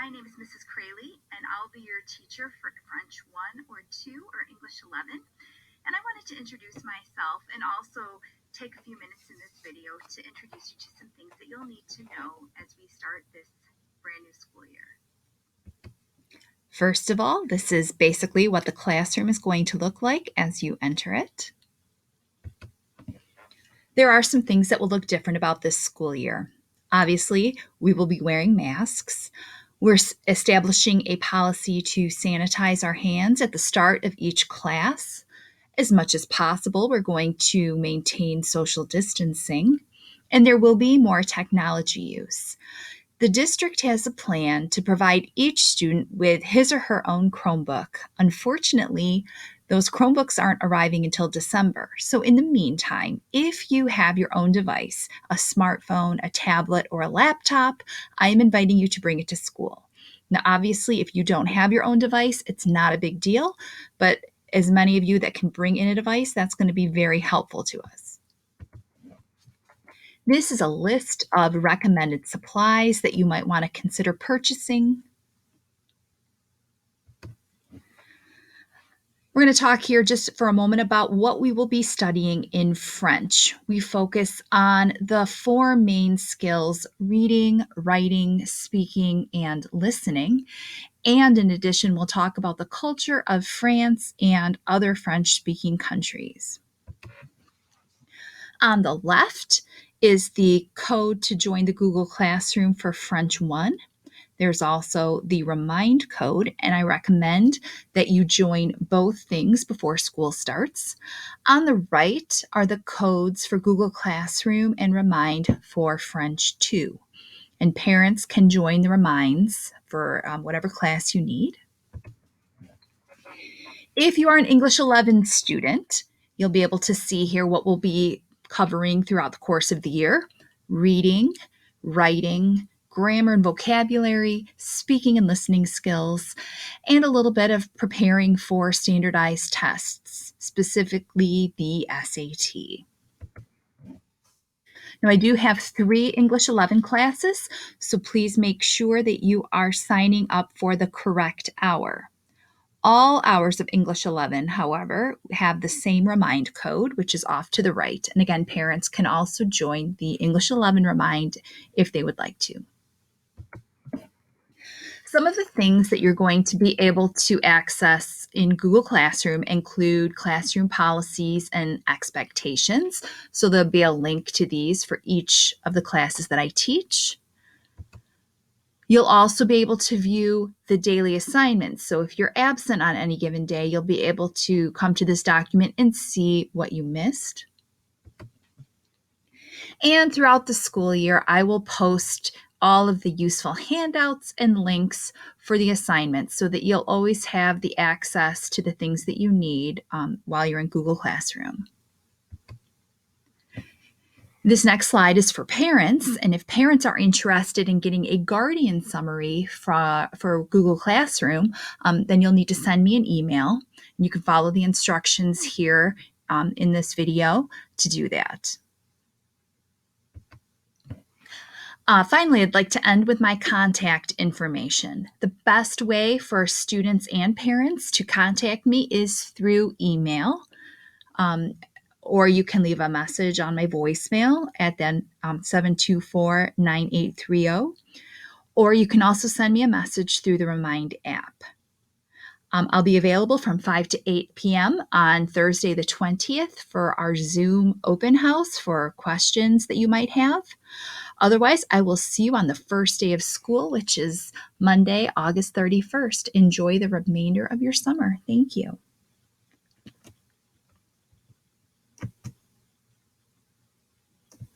My name is Mrs. Kraly, and I'll be your teacher for French 1 or 2 or English 11. And I wanted to introduce myself and also take a few minutes in this video to introduce you to some things that you'll need to know as we start this brand new school year. First of all, this is basically what the classroom is going to look like as you enter it. There are some things that will look different about this school year. Obviously, we will be wearing masks. We're establishing a policy to sanitize our hands at the start of each class. As much as possible, we're going to maintain social distancing, and there will be more technology use. The district has a plan to provide each student with his or her own Chromebook. Unfortunately, those Chromebooks aren't arriving until December. So in the meantime, if you have your own device, a smartphone, a tablet, or a laptop, I am inviting you to bring it to school. Now, obviously, if you don't have your own device, it's not a big deal, but as many of you that can bring in a device, that's going to be very helpful to us. This is a list of recommended supplies that you might want to consider purchasing. We're going to talk here just for a moment about what we will be studying in French. We focus on the 4 main skills: reading, writing, speaking, and listening. And in addition, we'll talk about the culture of France and other French-speaking countries. On the left is the code to join the Google Classroom for French 1. There's also the Remind code, and I recommend that you join both things before school starts. On the right are the codes for Google Classroom and Remind for French 2. And parents can join the Reminds for whatever class you need. If you are an English 11 student, you'll be able to see here what we'll be covering throughout the course of the year: reading, writing, grammar and vocabulary, speaking and listening skills, and a little bit of preparing for standardized tests, specifically the SAT. Now, I do have 3 English 11 classes, so please make sure that you are signing up for the correct hour. All hours of English 11, however, have the same Remind code, which is off to the right. And again, parents can also join the English 11 Remind if they would like to. Some of the things that you're going to be able to access in Google Classroom include classroom policies and expectations. So there'll be a link to these for each of the classes that I teach. You'll also be able to view the daily assignments. So if you're absent on any given day, you'll be able to come to this document and see what you missed. And throughout the school year, I will post all of the useful handouts and links for the assignments so that you'll always have the access to the things that you need while you're in Google Classroom. This next slide is for parents, and if parents are interested in getting a Guardian summary for Google Classroom, then you'll need to send me an email. You can follow the instructions here in this video to do that. Finally, I'd like to end with my contact information. The best way for students and parents to contact me is through email. Or you can leave a message on my voicemail at then 724-9830. Or you can also send me a message through the Remind app. I'll be available from 5 to 8 p.m. on Thursday the 20th for our Zoom open house for questions that you might have. Otherwise, I will see you on the first day of school, which is Monday, August 31st. Enjoy the remainder of your summer. Thank you.